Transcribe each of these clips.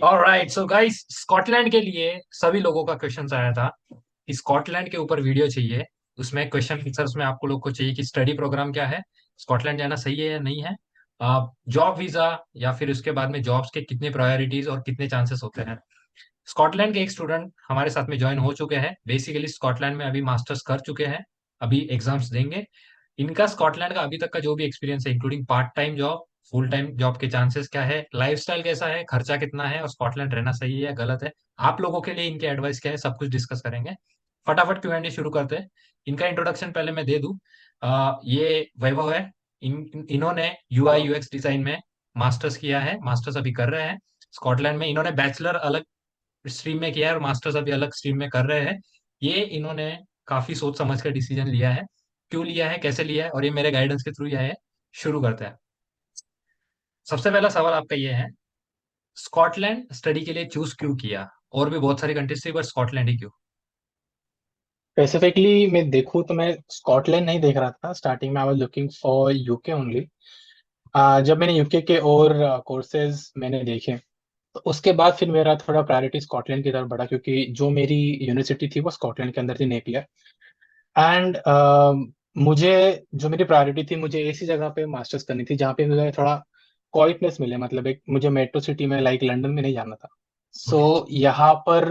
Alright so guys, Scotland के लिए सभी लोगों का क्वेश्चन आया था कि स्कॉटलैंड के ऊपर वीडियो चाहिए। उसमें क्वेश्चन आंसर उसमें आपको लोग को चाहिए कि स्टडी प्रोग्राम क्या है, स्कॉटलैंड जाना सही है या नहीं है, जॉब वीजा या फिर उसके बाद में जॉब्स के कितने प्रायोरिटीज और कितने चांसेस होते हैं। स्कॉटलैंड के एक स्टूडेंट हमारे साथ में ज्वाइन हो चुके हैं, बेसिकली स्कॉटलैंड में अभी मास्टर्स कर चुके हैं, अभी एग्जाम्स देंगे। इनका स्कॉटलैंड का अभी तक का जो भी एक्सपीरियंस है, including part time job, full time job के चांसेस क्या है, लाइफस्टाइल कैसा है, खर्चा कितना है और स्कॉटलैंड रहना सही है या गलत है, आप लोगों के लिए इनके एडवाइस क्या है, सब कुछ डिस्कस करेंगे। फटाफट Q&A शुरू करते हैं। इनका इंट्रोडक्शन पहले मैं दे दूं। ये वैभव है। इन्होंने UI UX डिजाइन में मास्टर्स किया है, मास्टर्स अभी कर रहे हैं स्कॉटलैंड में। इन्होंने बैचलर अलग स्ट्रीम में किया है और मास्टर्स अभी अलग स्ट्रीम में कर रहे हैं। ये इन्होंने काफी सोच समझ कर डिसीजन लिया है। क्यों लिया है, कैसे लिया है, और ये मेरे गाइडेंस के थ्रू लिया है। शुरू करते हैं। सबसे पहला सवाल आपका ये है, स्कॉटलैंड स्टडी के लिए चूज क्यों किया? और भी बहुत सारी कंट्रीज थी, बट स्कॉटलैंड ही क्यों? स्पेसिफिकली मैं देखूँ तो मैं स्कॉटलैंड नहीं देख रहा था। स्टार्टिंग में I was looking for UK only. जब मैंने यूके के और कोर्सेज मैंने देखे, तो उसके बाद फिर मेरा थोड़ा प्रायोरिटी स्कॉटलैंड की तरफ बढ़ा, क्योंकि जो मेरी यूनिवर्सिटी थी वो स्कॉटलैंड के अंदर थी, नेपियर। एंड मुझे जो मेरी प्रायोरिटी थी, मुझे ऐसी जगह पे मास्टर्स करनी थी जहाँ पे मुझे थोड़ा क्वाइटनेस मिले। मतलब एक मुझे मेट्रो सिटी में लाइक लंदन में नहीं जाना था। ओके। सो यहाँ पर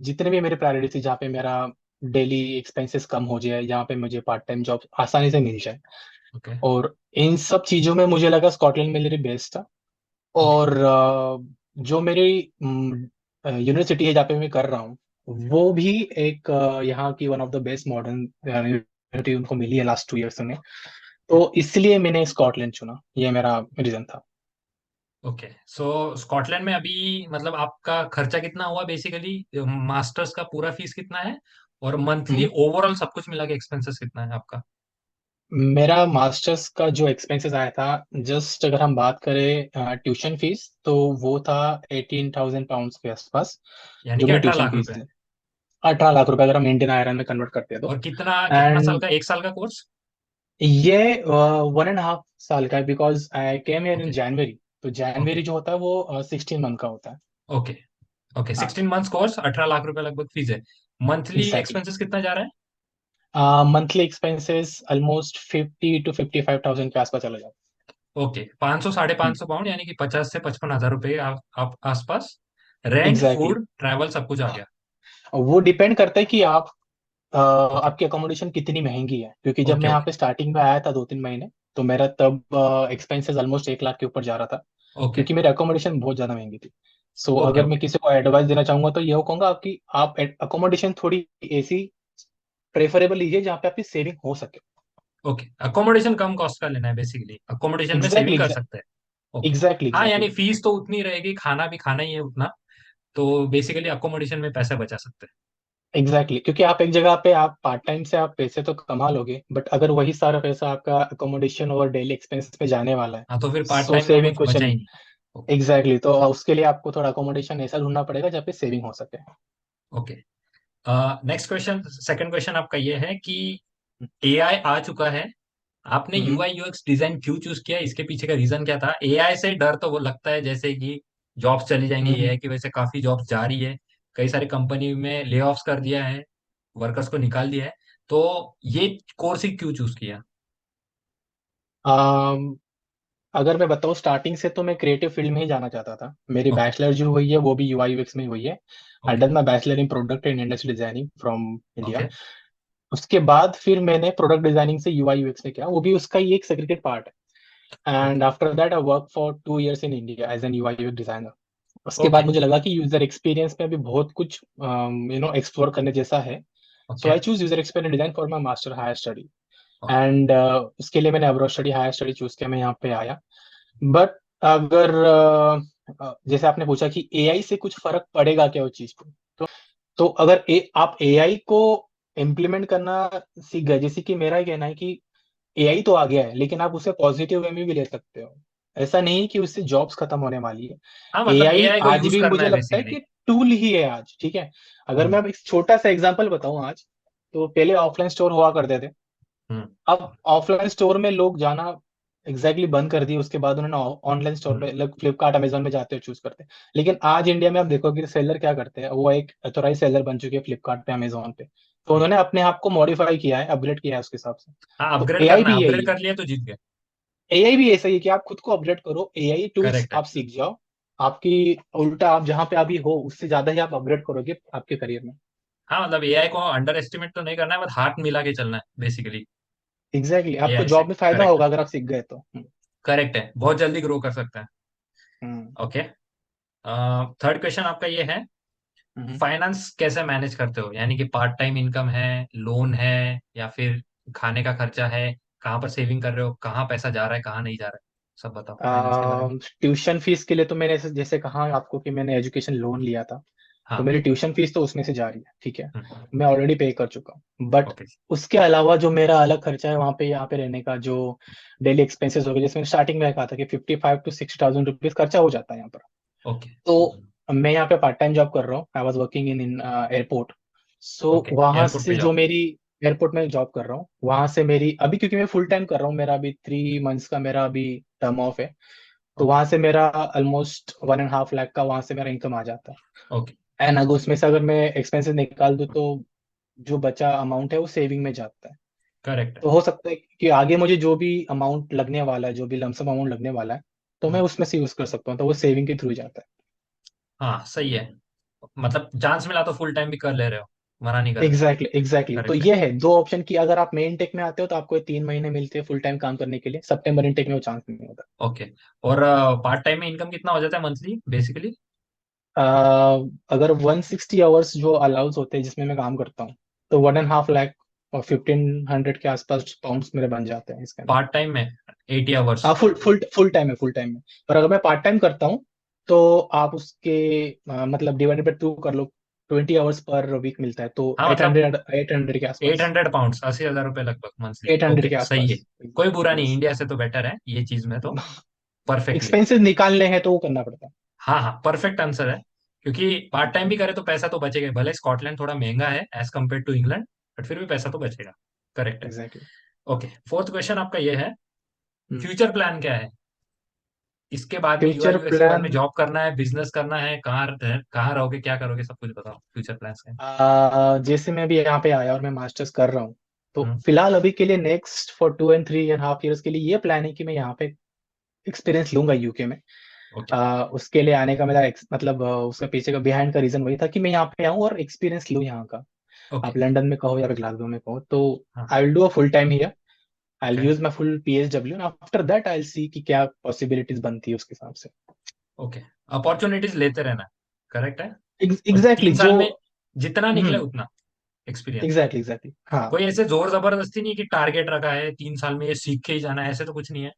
जितने भी मेरी प्रायोरिटी थी, जहाँ पे मेरा डेली एक्सपेंसेस कम हो जाए, जहाँ पे मुझे पार्ट टाइम जॉब आसानी से मिल जाए, ओके। और इन सब चीज़ों में मुझे लगा स्कॉटलैंड मेरे लिए बेस्ट था। ओके। और जो मेरी यूनिवर्सिटी है जहाँ पे मैं कर रहा हूँ, वो भी एक यहाँ की one of the best modern university उनको मिली है लास्ट 2 ईयर्स में। तो इसलिए मैंने स्कॉटलैंड चुना, ये मेरा रीजन था। ओके सो स्कॉटलैंड में अभी मतलब आपका खर्चा कितना हुआ बेसिकली, मास्टर्स का पूरा फीस कितना है, और मंथली हम्म। ओवरऑल सब कुछ मिला के एक्सपेंसेस कितना है आपका? मेरा मास्टर्स का जो एक्सपेंसेस आया था, जस्ट अगर हम बात करें ट्यूशन फीस, तो वो था 18,000 पाउंड्स के आसपास। यानी जो कि मेरी अठारह ट्यूशन लाख फीस रुपए थी 18 लाख रुपए, अगर हम इंडियन आयरन में कन्वर्ट करते हैं तो। और कितना कितना साल एंड का, एक साल का कोर्स? ये 1.5 साल का है, because I came here in okay. January. तो ओके। जनवरी जो होता है वो 16 मंथ का होता है। ओके। ओके, हाँ, 16 मंथ्स कोर्स, 18 लाख रुपए लगभग फीस है। Monthly exactly. एक्सपेंसेस कितना जा रहा है? मंथली एक्सपेंसेस ऑलमोस्ट 50 to 55,000 के आसपास चला जाता ओके, 500 साढ़े है। पाँच सौ पाउंड, यानी कि 50 से 55 हजार रुपए आप आसपास। Rent, exactly. फूड, ट्रैवल सब कुछ आ गया। वो डिपेंड करता है कि आप ओके। आपकी अकोमोडेशन कितनी महंगी है, क्योंकि जब ओके। मैं यहाँ ओके। पे स्टार्टिंग में आया था 2-3 महीने, तो मेरा तब एक्सपेंसेस ऑलमोस्ट 1 लाख के ऊपर जा रहा था, ओके। क्योंकि मेरी अकोमोडेशन बहुत ज्यादा महंगी थी। So okay. अगर मैं ओके। किसी को एडवाइस देना चाहूंगा तो ये कहूंगा आपकी आप अकोमोडेशन थोड़ी ऐसी प्रेफरेबल लीजिए जहाँ पे आपकी सेविंग हो सके। ओके, अकोमोडेशन कम कॉस्ट का लेना है, बेसिकली अकोमोडेशन में सेविंग एग्जैक्टली, कर सकते हैं। ओके। एग्जैक्टली, हाँ, यानी एग्जैक्टली। फीस तो उतनी रहेगी, खाना भी खाना ही है उतना, तो बेसिकली अकोमोडेशन में पैसा बचा सकते हैं। एग्जैक्टली, क्योंकि आप एक जगह पे आप पार्ट टाइम से आप पैसे तो कमा लोगे, बट अगर वही सारा पैसा आपका अकोमोडेशन और डेली एक्सपेंस पे जाने वाला है, हाँ, तो फिर पार्ट सो टाइम का सेविंग कुछ कुछ बचा ही नहीं। नहीं। ओके। एग्जैक्टली, तो उसके लिए आपको थोड़ा अकोमोडेशन ऐसा ढूंढना पड़ेगा जहाँ पे सेविंग हो सके। Okay. Next question, second question आपका ये है कि AI आ चुका है, आपने हम्म। UI UX डिजाइन क्यों चूज किया, इसके पीछे का रीजन क्या था? AI से डर तो वो लगता है जैसे कि जॉब्स चली जाएंगी, हम्म। AI की वजह से काफी जॉब्स जा रही है, कई सारी कंपनी में ले ऑफ्स कर दिया है, वर्कर्स को निकाल दिया है, तो ये कोर्स ही क्यों चूज किया? अम, अगर मैं बताऊँ स्टार्टिंग से, तो मैं क्रिएटिव फील्ड में ही जाना चाहता था। मेरी ओके। बैचलर जो हुई है वो भी यूआई यूएक्स में ही हुई है। I okay. Done my bachelor in product and industrial designing from India. Okay. उसके बाद फिर मैंने प्रोडक्ट डिजाइनिंग से यूआई यूएक्स में किया, वो भी उसका ही एक सेग्रीगेट पार्ट है। Okay. And after that I work for 2 years in India as an UI UX designer. उसके ओके। बाद मुझे लगा कि यूजर एक्सपीरियंस में भी बहुत कुछ एक्सप्लोर करने जैसा है। So okay. I choose user experience design for my master higher study. And उसके लिए मैंने abroad study, higher study choose किया, मैं यहाँ पे आया। बट अगर जैसे आपने पूछा कि एआई से कुछ फर्क पड़ेगा क्या उस चीज को, तो अगर आप एआई को इम्प्लीमेंट करना सीख गए, जैसे कि मेरा ही कहना है कि एआई तो आ गया है, लेकिन आप उसे पॉजिटिव वे में भी ले सकते हो। ऐसा नहीं है कि उससे जॉब्स खत्म होने वाली है। हाँ, मतलब एआई AI को आज यूज भी करना मुझे है लगता है बेसिकली। कि टूल ही है आज, ठीक है। अगर मैं हम्म। अब एक छोटा सा एग्जांपल बताऊं आज, तो पहले ऑफलाइन स्टोर हुआ करते थे। हम्म। अब ऑफलाइन स्टोर में लोग जाना एग्जैक्टली बंद कर दी। उसके बाद उन्होंने ऑनलाइन स्टोर हम्म। पे, लाइक फ्लिपकार्ट अमेजोन में जाते हो चूज करते हैं। लेकिन आज इंडिया में आप देखोगे कि सेलर क्या करते हैं, वो एक अथोराइज सेलर बन चुके हैं फ्लिपकार्ट पे, अमेजोन पे। तो ओके। उन्होंने अपने आप को मॉडिफाई किया है, अपग्रेड किया है उसके हिसाब से। हाँ, तो अपग्रेड एआई करना है, भी अपग्रेड यही कर है। लिया तो जीत गए। एआई भी ऐसा ही है कि आप खुद को अपडेट करो, एआई टूल्स करेक्ट है। आप सीख जाओ। आपकी उल्टा आप जहाँ पे अभी हो उससे ज्यादा ही आप अपग्रेड करोगे आपके करियर में। हाँ, मतलब एआई को अंडर एस्टिमेट तो नहीं करना है, बस हाथ मिला के चलना है बेसिकली। एग्जैक्टली आपको एआई से। जॉब में फायदा करेक्ट है। होगा अगर आप सीख गए तो। करेक्ट है, बहुत जल्दी ग्रो कर सकते हैं। हम्म। ओके। थर्ड क्वेश्चन आपका ये है, हम्म। फाइनेंस कैसे मैनेज करते हो, यानी कि पार्ट टाइम इनकम है, लोन है, या फिर खाने का खर्चा है, कहाँ पर सेविंग कर रहे हो, कहाँ पैसा जा रहा है कहाँ नहीं जा रहा है, सब बताओ फाइनेंस के बारे में। ट्यूशन फीस के लिए तो मैंने जैसे कहा आपको कि मैंने एजुकेशन लोन लिया था। तो हाँ। मेरी ट्यूशन फीस तो उसमें से जा रही है, ठीक है। हम्म। मैं ऑलरेडी पे कर चुका हूँ, बट ओके। उसके अलावा जो मेरा अलग खर्चा है वहाँ पे, यहाँ पे रहने का जो डेली एक्सपेंसेस हो गए, जैसे मैंने स्टार्टिंग में कहा था कि 55 to 60,000 रुपीज खर्चा हो जाता है यहाँ पर। ओके। तो मैं यहाँ पे पार्ट टाइम जॉब कर रहा हूँ, I was working in airport. So okay, वहां एयरपोर्ट पे से जो जाओ। मेरी, एयरपोर्ट में जॉब कर रहा हूँ, वहां से मेरी अभी, क्योंकि मैं फुल टाइम कर रहा हूँ, मेरा अभी 3 मंथ्स का मेरा अभी टर्म ऑफ है। तो ओके। वहां से मेरा ऑलमोस्ट 1.5 लाख का वहां से मेरा इनकम आ जाता ओके। है। एंड अगर उसमें से अगर मैं एक्सपेंसेस निकाल दूँ तो जो बचा अमाउंट है वो सेविंग में जाता है। करेक्ट है। तो हो सकता है कि आगे मुझे जो भी अमाउंट लगने वाला है, जो भी लमसम अमाउंट लगने वाला है, तो मैं हम्म। उसमें से यूज कर सकता हूँ, तो वो सेविंग के थ्रू जाता हाँ, सही है। मतलब चांस मिला तो फुल टाइम भी कर ले रहे हो, मना नहीं कर है। रहे। एग्जैक्टली तो करेक्ट है। ये है दो ऑप्शन की, अगर आप मेन टेक में आते हो तो आपको ये 3 महीने मिलते हैं फुल टाइम काम करने के लिए, सितंबर इनटेक में वो चांस नहीं होता। ओके। और पार्ट टाइम में इनकम कितना हो जाता है मंथली बेसिकली? अगर 160 आवर्स जो अलाउंस होते हैं जिसमें मैं काम करता हूँ, तो 1.5 लाख और 1500 के आसपास पाउंड्स मेरे बन जाते हैं इसके अंदर। पार्ट टाइम में 80 आवर्स? हाँ, फुल फुल फुल टाइम है, फुल टाइम में। पर अगर मैं पार्ट टाइम करता हूँ तो आप उसके मतलब डिवाइडेड बाय 2 कर लो, 20 आवर्स पर वीक मिलता है, तो हाँ, एट मतलब हंड्रेड 800 के एट आसपास। हंड्रेड पाउंड 80,000 रुपये लगभग मंथली। 800 ओके, के सही है। आसपास। कोई बुरा नहीं, यस। इंडिया से तो बेटर है ये चीज में तो। परफेक्टली। एक्सपेंसेस निकालने हैं तो वो करना पड़ता है। हाँ हाँ, परफेक्ट आंसर है। क्योंकि पार्ट टाइम भी करे तो पैसा तो बचेगा, भले स्कॉटलैंड थोड़ा महंगा है as compare to England, but फिर भी पैसा तो बचेगा। करेक्ट है। एग्जैक्टली। ओके, फोर्थ क्वेश्चन आपका ये है, फ्यूचर प्लान क्या है? इसके बाद में यूआई फ्यूचर यूएक्स के बाद में प्लान, जॉब करना है, बिजनेस करना है, कहाँ रहोगे, क्या करोगे, सब कुछ बताओ फ्यूचर प्लान्स का। जैसे मैं भी यहाँ पे आया और मैं मास्टर्स कर रहा हूँ, तो हम्म। फिलहाल अभी के लिए नेक्स्ट फॉर 2 and 3.5 years के लिए ये प्लान है कि मैं यहाँ पे एक्सपीरियंस लूंगा यूके में। ओके। उसके लिए आने का मेरा मतलब उसके पीछे का बिहाइंड का रीजन वही था कि मैं यहाँ पे आऊँ और एक्सपीरियंस लूँ यहाँ का। ओके। आप लंदन में कहो या फिर ग्लासगो में कहो, तो हाँ। I will do a full time here. I will okay. Use my full PhD, and after that I will see कि क्या पॉसिबिलिटीज बनती है उसके हिसाब से। ओके। अपॉर्चुनिटीज लेते रहना। करेक्ट है। और एग्जैक्टली तीन जो। साल में जितना निकले हम्म। उतना एक्सपीरियंस। एग्जैक्टली हाँ। कोई ऐसे जोर जबरदस्ती नहीं कि टारगेट रखा है 3 साल में ये सीख के ही जाना है, ऐसे तो कुछ नहीं है?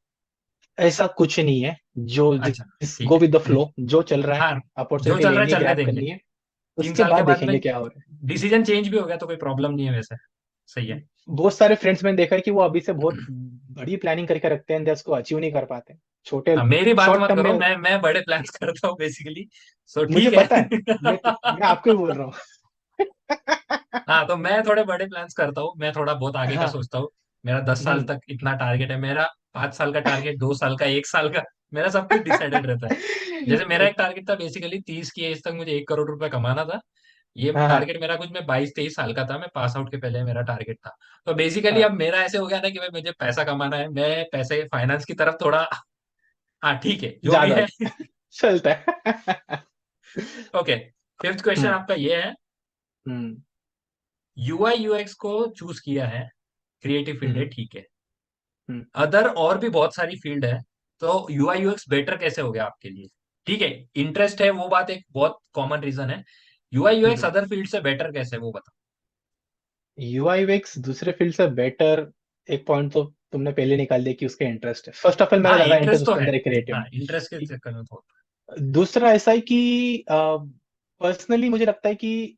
ऐसा कुछ नहीं है। जो अच्छा। जिस ठीक गो है। विद द फ्लो, जो चल रहा है, हाँ, जो अपॉर्चुनिटी चल रहा है लेनी है, चलने ग्रैब देंगे। करनी है। तीन उसके साल के बाद बाद में देखेंगे क्या हो रहा डिसीजन चेंज भी हो गया तो कोई प्रॉब्लम नहीं है वैसे। सही है। है। बहुत सारे फ्रेंड्स मैंने देखा है कि वो अभी से बहुत बड़ी प्लानिंग करके रखते हैं, उसको अचीव नहीं कर पाते, छोटे हाँ, मेरी बात शॉर्ट मत टर्म करो, में। मैं बड़े प्लान्स करता हूँ बेसिकली। सो मुझे ठीक पता है। है। मैं आपको ही बोल रहा हूँ। हाँ, तो मैं थोड़े बड़े प्लान्स करता हूँ, मैं थोड़ा बहुत आगे का हाँ। सोचता हूँ। मेरा 10 साल हम्म। तक इतना टारगेट है मेरा। 5 साल का टारगेट, 2 साल का, 1 साल का। मेरा सब कुछ डिसाइडेड रहता है। जैसे मेरा एक टारगेट था बेसिकली 30 की एज तक मुझे 1 करोड़ रुपए कमाना था। ये हाँ हाँ टारगेट मेरा कुछ, मैं 22-23 साल का था, मैं पास आउट के पहले मेरा टारगेट था। तो बेसिकली हाँ। अब मेरा ऐसे हो गया ना कि भाई मुझे पैसा कमाना है, मैं पैसे फाइनेंस की तरफ थोड़ा। हाँ ठीक है, जो भी ज्यादा है। चलता है। ओके। फिफ्थ क्वेश्चन हम्म। आपका ये है, हम्म। यूआई यूएक्स को चूज किया है, क्रिएटिव फील्ड है, हम्म। ठीक है। हम्म। अदर और भी बहुत सारी फील्ड है, तो यूआई यूएक्स बेटर कैसे हो गया आपके लिए? ठीक है, इंटरेस्ट है वो बात एक बहुत कॉमन रीजन है। यूआई यूएक्स हम्म। अदर फील्ड से बेटर कैसे है वो बताओ। UI UX दूसरे फील्ड से बेटर, एक पॉइंट तो तुमने पहले निकाल दिया कि उसके इंटरेस्ट है। फर्स्ट ऑफ ऑल मेरा हाँ, ज्यादा इंटरेस्ट इंटरेस्ट तो उसके है। अंदर है, क्रिएटिव हाँ, में। इंटरेस्ट के चक्कर में तो। दूसरा ऐसा है कि पर्सनली मुझे लगता है कि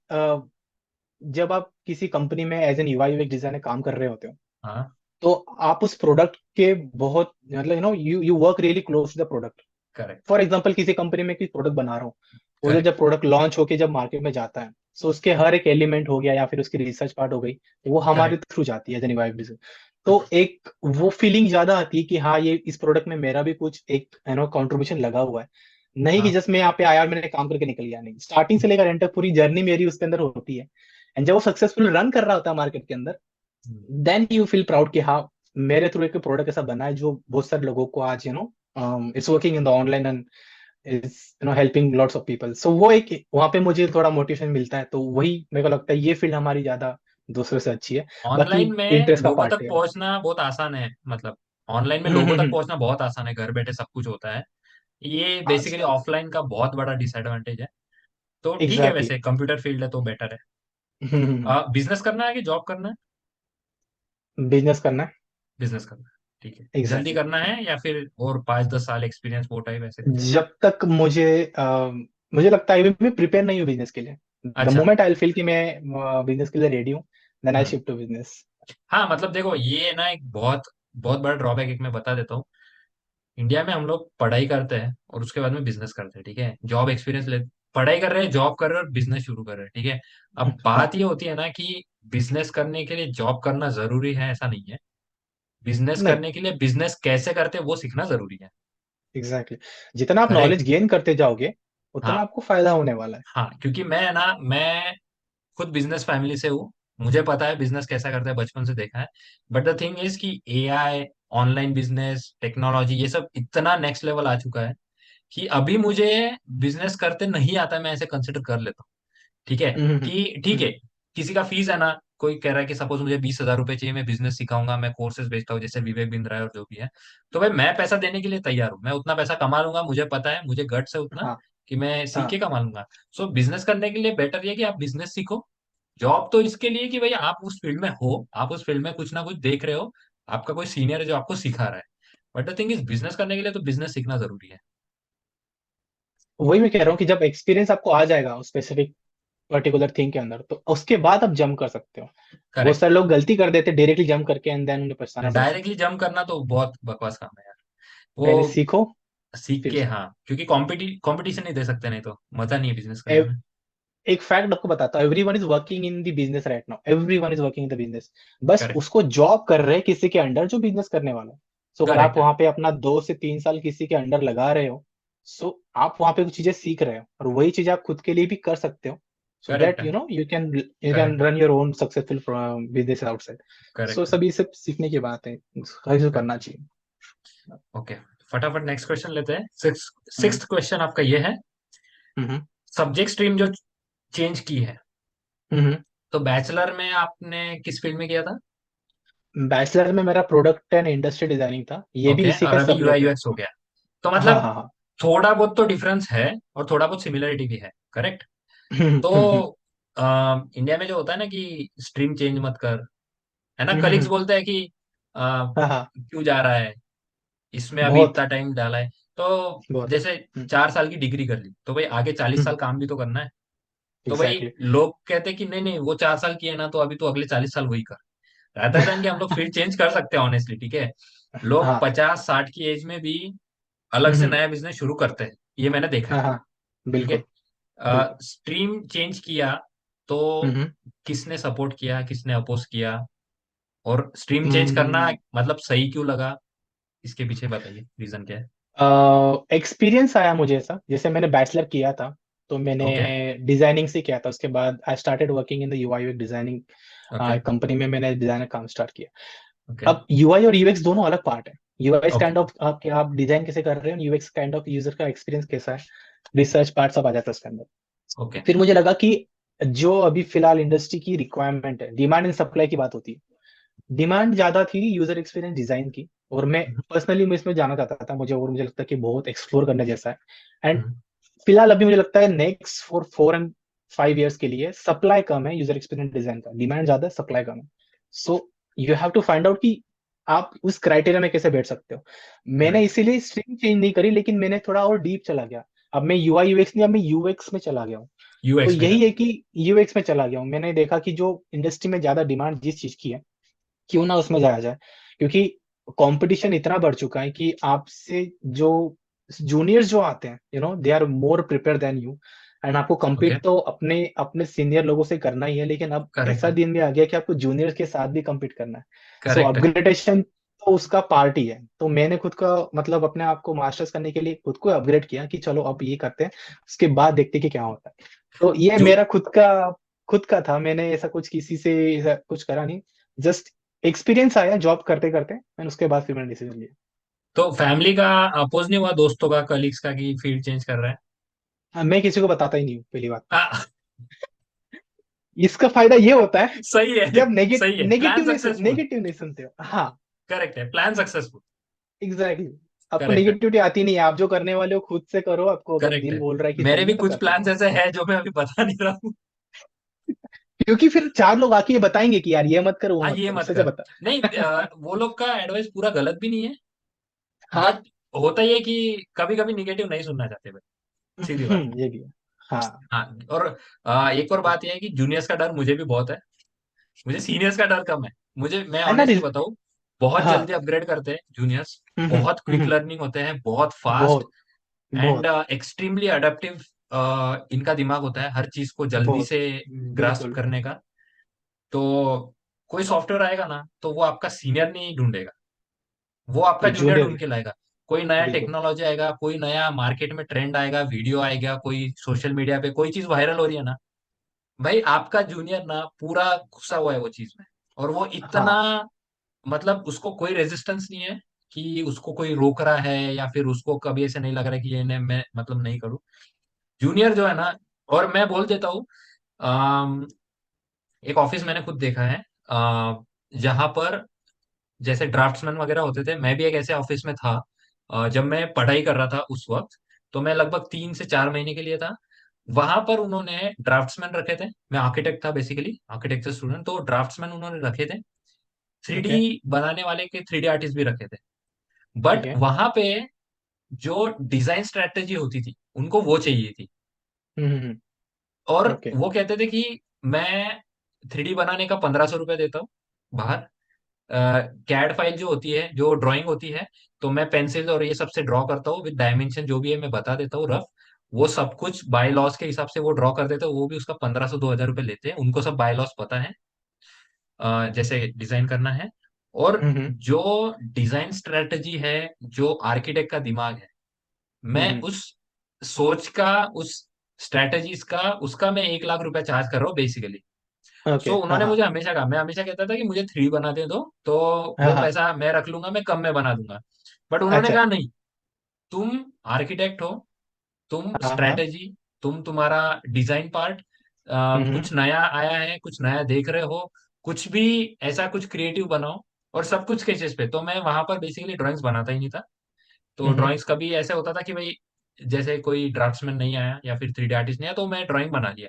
जब आप किसी कंपनी में as an UI UX designer काम कर रहे होते हो, हाँ। तो आप उस प्रोडक्ट के बहुत मतलब you work really close to the product. Correct. For example किसी कंपनी में कोई प्रोडक्ट बना रहा हूँ, वो करेक्ट। जब प्रोडक्ट लॉन्च होके जब मार्केट में जाता है, सो उसके हर एक एलिमेंट हो गया या फिर उसकी रिसर्च पार्ट हो गई, तो वो हमारे करेक्ट। थ्रू जाती है जेनेवा एफडी से। तो एक वो फीलिंग ज्यादा आती है कि हाँ ये इस प्रोडक्ट में मेरा भी कुछ एक कंट्रीब्यूशन लगा हुआ है। नहीं कि हाँ। जस्ट मैं यहाँ पे आया और मैंने काम करके निकल गया, नहीं, स्टार्टिंग से लेकर एंड तक पूरी जर्नी मेरी उसके अंदर होती है। एंड जब वो सक्सेसफुल रन कर रहा होता है मार्केट के अंदर, हम्म। देन यू फील प्राउड कि हाँ मेरे थ्रू एक प्रोडक्ट ऐसा बना है जो बहुत सारे लोगों को आज it's working in the online and is helping lots of people. So वो एक वहां पे मुझे थोड़ा मोटिवेशन मिलता है, तो वही मेरे को लगता है ये फील्ड हमारी ज्यादा दूसरों से अच्छी है। बाकी ऑनलाइन में इंटरेस्ट का लोगों पार्ट तक है। पहुंचना बहुत आसान है, मतलब ऑनलाइन में हम्म लोगों हम्म तक हम्म। पहुंचना बहुत आसान है, घर बैठे सब कुछ होता है। ये बेसिकली आजकल ऑफलाइन का बहुत बड़ा डिसएडवांटेज है। तो ठीक है, एग्जैक्टली। वैसे कंप्यूटर फील्ड है तो बेटर है। बिजनेस करना है कि जॉब करना है? बिजनेस करना है। बिजनेस करना है, ठीक है। जल्दी एग्जैक्टली। करना है या फिर और 5-10 साल एक्सपीरियंस वो टाइप ऐसे कुछ? जब तक मुझे लगता है मैं प्रिपेयर नहीं हूँ बिजनेस के लिए। द अच्छा। मोमेंट आई फील कि मैं बिजनेस के लिए रेडी हूँ, then I hmm. Shift to business. हाँ मतलब देखो, ये ना एक बहुत बहुत बड़ा ड्रॉबैक एक मैं बता देता हूँ। इंडिया में हम लोग पढ़ाई करते हैं और उसके बाद में बिजनेस करते हैं, ठीक है, जॉब एक्सपीरियंस ले, पढ़ाई कर रहे हैं, जॉब कर रहे हैं और बिजनेस शुरू कर रहे हैं, ठीक है। अब हाँ। बात ये होती है ना कि बिजनेस करने के लिए जॉब करना जरूरी है, ऐसा नहीं है। बिजनेस नहीं, करने के लिए बिजनेस कैसे करते हैं वो सीखना जरूरी है। एग्जैक्टली जितना आप करेक्ट। नॉलेज गेन करते जाओगे उतना हाँ। आपको फायदा होने वाला है। हाँ, क्योंकि मैं खुद बिजनेस फैमिली से हूँ। मुझे पता है बिजनेस कैसा करता है, बचपन से देखा है। बट द थिंग इज कि एआई, ऑनलाइन बिजनेस, टेक्नोलॉजी, ये सब इतना नेक्स्ट लेवल आ चुका है कि अभी मुझे बिजनेस करते नहीं आता, मैं ऐसे कंसिडर कर लेता हूँ। ठीक है। हम्म हम्म कि ठीक है, किसी का फीस है ना, कोई कह रहा है कि सपोज मुझे 20,000 रुपए चाहिए, मैं बिजनेस सिखाऊंगा, मैं कोर्सेज बेचता हूँ जैसे विवेक बिंद्रा है और जो भी है। तो भाई मैं पैसा देने के लिए तैयार हूँ, मैं उतना पैसा कमा लूंगा, मुझे पता है, मुझे गट्स है उतना हाँ कि मैं सीख के हाँ। कमा लूंगा। सो बिजनेस करने के लिए बेटर ये है कि आप बिजनेस सीखो। जॉब तो इसके लिए कि भाई आप उस फील्ड में हो, आप उस फील्ड में कुछ ना कुछ देख रहे हो, आपका कोई सीनियर है जो आपको सिखा रहा है। But the thing is, business करने के लिए तो बिजनेस सीखना जरूरी है। वही मैं कह रहा हूँ कि जब एक्सपीरियंस आपको आ जाएगा उस स्पेसिफिक पर्टिकुलर थिंग के अंदर, तो उसके बाद आप जंप कर सकते हो। बहुत करेक्ट। सारे लोग गलती कर देते डायरेक्टली जंप करके एंड देन उन्हें पछताना पड़ता है। डायरेक्टली जंप करना तो बहुत बकवास काम है यार। वो पहले सीखो सीख फिर के, जाओ। हाँ, क्योंकि कंपटीशन नहीं दे सकते, नहीं तो मजा नहीं है बिजनेस करने ए- में। एक फैक्ट आपको बताता हूँ, everyone is working in the business right now, everyone is working in the business. बस करेक्ट। उसको जॉब कर रहे हैं किसी के अंडर जो बिजनेस करने वाला है। सो अगर आप करेक्ट है। वहां पे अपना 2 से 3 साल किसी के अंडर लगा रहे हो, सो आप वहां पे कुछ चीजें सीख रहे हो और वही चीजें आप खुद के लिए भी कर सकते हो। सो करेक्ट दैट है। यू कैन करेक्ट है। Run your own successful business outside. So correct है। सभी सब सीखने की बात है, हर चीज करना चाहिए। ओके। फटाफट नेक्स्ट क्वेश्चन लेते हैं। सिक्स हम्म सिक्स्थ क्वेश्चन आपका ये है, हम्म सब्जेक्ट स्ट्रीम जो चेंज की है। हम्म। तो बैचलर में आपने किस फील्ड में किया था? बैचलर में मेरा प्रोडक्ट एंड इंडस्ट्री डिजाइनिंग था, ये भी ओके, इसी और का अभी सब यूआई लोग है। यूएक्स हो गया। तो हाँ मतलब हाँ हाँ। थोड़ा बहुत तो डिफरेंस है और थोड़ा बहुत सिमिलरिटी भी है, करेक्ट? तो हम्म। इंडिया में जो होता है ना कि स्ट्रीम चेंज मत कर, है ना, कलीग्स हम्म। बोलते हैं कि हाँ हाँ। क्यों जा रहा है, इसमें अभी बहुत इतना टाइम डाला है। तो बहुत। जैसे 4 साल की डिग्री कर ली तो भाई आगे 40 साल काम भी तो करना है। तो भाई एग्जैक्टली। लोग कहते हैं कि नहीं नहीं, वो 4 साल की है ना, तो अभी तो अगले 40 साल वही कर। रहता है कि हम लोग फील्ड चेंज कर सकते हैं ऑनेस्टली, ठीक है। लोग हाँ। 50-60 की एज में भी अलग से हम्म। नया बिजनेस शुरू करते हैं, ये मैंने देखा है। हाँ हाँ। ठीक है। बिल्कुल बिल्कुल। स्ट्रीम चेंज किया तो हम्म किसने सपोर्ट किया, किसने अपोज किया, और स्ट्रीम चेंज करना हम्म। मतलब सही क्यों लगा, इसके पीछे बताइए रीजन क्या है। एक्सपीरियंस आया मुझे ऐसा, जैसे मैंने बैचलर किया था तो मैंने ओके। डिजाइनिंग से किया था, उसके बाद I started working in the UI UX designing okay. Company में मैंने डिजाइनर काम स्टार्ट किया। ओके। अब यूआई और यूएक्स दोनों अलग पार्ट है। UI okay. काइंड ऑफ आप डिजाइन कैसे कर रहे हो, यूएक्स काइंड ऑफ यूजर का एक्सपीरियंस कैसा है, रिसर्च पार्ट सब आ जाता है उसके अंदर। ओके। फिर मुझे लगा कि जो अभी फिलहाल इंडस्ट्री की रिक्वायरमेंट है, डिमांड एंड सप्लाई की बात होती है, डिमांड ज्यादा थी यूजर एक्सपीरियंस डिजाइन की, और मैं पर्सनली मैं इसमें जाना चाहता था, मुझे लगता है कि बहुत एक्सप्लोर करने जैसा है। एंड फिलहाल अभी मुझे लगता है नेक्स्ट फॉर 4 एंड 5 ईयर्स के लिए सप्लाई कम है यूजर एक्सपीरियंस डिजाइन का, डिमांड ज्यादा है, सप्लाई कम है। So you have to find out कि आप उस क्राइटेरिया में कैसे बैठ सकते हो। मैंने करेक्ट। इसीलिए स्ट्रीम चेंज नहीं करी, लेकिन मैंने थोड़ा और डीप चला गया। अब मैं यूआई यूएक्स नहीं, अब मैं यूएक्स में चला गया हूँ। तो यूएक्स में यही कर। है कि यूएक्स में चला गया हूँ, मैंने देखा कि जो इंडस्ट्री में ज्यादा डिमांड जिस चीज की है, क्यों ना उसमें जाया जाए। क्योंकि कंपटीशन इतना बढ़ चुका है कि आपसे जो जूनियर्स जो आते हैं, they are more prepare than you. And आपको ओके। compete तो अपने अपने सीनियर लोगों से करना ही है, लेकिन अब करेक्ट ऐसा है। दिन भी आ गया कि आपको जूनियर्स के साथ भी compete करना है। सो करेक्ट है। अपग्रेडेशन तो उसका पार्ट ही है। तो मैंने खुद का मतलब अपने आप को मास्टर्स करने के लिए खुद को अपग्रेड किया कि चलो अब ये करते हैं, उसके बाद देखते हैं कि क्या होता है। तो ये जो मेरा खुद का था। मैंने ऐसा कुछ किसी से ऐसा कुछ करा नहीं, जस्ट एक्सपीरियंस आया जॉब करते करते, मैंने उसके बाद फिर मैंने डिसीजन लिया। तो फैमिली का अपोज नहीं हुआ, दोस्तों का, कलीग्स का, कि फील्ड चेंज कर रहा है? हाँ, मैं किसी को बताता ही नहीं हूँ पहली बात तो। आ, इसका फायदा ये होता है सही है। कि आप सही है, प्लान सक्सेसफुल। नेगेटिव नहीं सुनते हो। हाँ, करेक्ट है, प्लान सक्सेसफुल। Exactly exactly. आपको करेक्ट है। नेगेटिविटी आती नहीं है, आप जो करने वाले हो खुद से करो, आपको अगर करेक्ट दिल है। बोल रहा है कि मेरे सही भी है तो कुछ करते प्लान्स रहो। ऐसे हैं जो मैं अभी बता नहीं रहा हूँ। क्योंकि फिर चार लोग आके ये बताएंगे कि यार ये मत करो वो हाँ, मत ये करो, मत सच कर। बता। नहीं, वो लोग का एडवाइस पूरा गलत भी नहीं है, हाँ। बट होता ही है कि कभी कभी निगेटिव नहीं सुनना चाहते भाई। सीधी बात है। ये भी है। हाँ। हाँ। और एक और बात यह है कि जूनियर्स का डर मुझे भी बहुत है, मुझे सीनियर्स का डर कम है। मुझे, मैं है ना ऑनेस्टली बताऊं, बहुत जल्दी हाँ। अपग्रेड करते हैं जूनियर्स। हम्म। बहुत क्विक लर्निंग होते हैं, बहुत फास्ट बहुत एंड बहुत एक्सट्रीमली अडेप्टिव। इनका दिमाग होता है हर चीज को जल्दी बहुत से ग्रास्प बिल्कुल। करने का। तो कोई सॉफ्टवेयर आएगा ना, तो वो आपका सीनियर नहीं ढूंढेगा, वो आपका वो जूनियर जूनियर ढूंढ ही। के लाएगा। कोई नया बिल्कुल। टेक्नोलॉजी आएगा, कोई नया मार्केट में ट्रेंड आएगा, वीडियो आएगा, कोई सोशल मीडिया पे कोई चीज वायरल हो रही है ना, भाई आपका जूनियर ना पूरा घुसा हुआ है वो चीज में। और वो इतना, हाँ मतलब उसको कोई रेजिस्टेंस नहीं है कि उसको कोई रोक रहा है, या फिर उसको कभी ऐसे नहीं लग रहा है कि ये मैं मतलब नहीं करूँ। जूनियर जो है ना, और मैं बोल देता हूँ, एक ऑफिस मैंने खुद देखा है, जहां पर जैसे ड्राफ्ट्समैन वगैरह होते थे, मैं भी एक ऐसे ऑफिस में था। जब मैं पढ़ाई कर रहा था उस वक्त, तो मैं लगभग 3 से 4 महीने के लिए था वहां पर। उन्होंने ड्राफ्ट्समैन रखे थे, मैं आर्किटेक्ट था बेसिकली, आर्किटेक्चर स्टूडेंट, तो ड्राफ्ट्समैन उन्होंने रखे थे। Three okay. डी बनाने वाले के 3D आर्टिस्ट भी रखे थे। ठीक बट है। वहां पे जो डिजाइन स्ट्रेटेजी होती थी उनको वो चाहिए थी। और ओके। वो कहते थे कि मैं 3D बनाने का 1500 रुपये देता हूँ बाहर, कैड फाइल जो होती है, जो ड्राइंग होती है, तो मैं पेंसिल और ये सबसे ड्रॉ करता हूँ विद डायमेंशन जो भी है, मैं बता देता हूँ रफ। वो सब कुछ बाय लॉस के हिसाब से वो ड्रॉ कर देते हैं, वो भी उसका 1500 से 2000 रुपये लेते हैं, उनको सब बाय लॉस पता है जैसे डिजाइन करना है। और हम्म। जो डिजाइन स्ट्रेटजी है, जो आर्किटेक्ट का दिमाग है, मैं हम्म। उस सोच का, उस स्ट्रेटजीज का, उसका मैं 1 लाख रुपया चार्ज कर रहा हूँ बेसिकली। ओके। सो हाँ उन्होंने हाँ मुझे हमेशा कहा, मैं हमेशा कहता था कि मुझे 3D बना दे दो, तो हाँ वो हाँ। पैसा मैं रख लूंगा, मैं कम में बना दूंगा। बट उन्होंने अच्छा। कहा नहीं, तुम आर्किटेक्ट हो, तुम हाँ हाँ। स्ट्रेटेजी, तुम तुम्हारा डिजाइन पार्ट, हम्म। कुछ नया आया है, कुछ नया देख रहे हो, कुछ भी ऐसा कुछ क्रिएटिव बनाओ, और सब कुछ स्केचेस पे। तो मैं वहां पर बेसिकली ड्राइंग्स बनाता ही नहीं था। तो हम्म। ड्राइंग्स कभी ऐसे होता था कि भाई जैसे कोई ड्राफ्ट्समैन नहीं आया या फिर 3D आर्टिस्ट नहीं आया, तो मैं ड्राइंग बना लिया।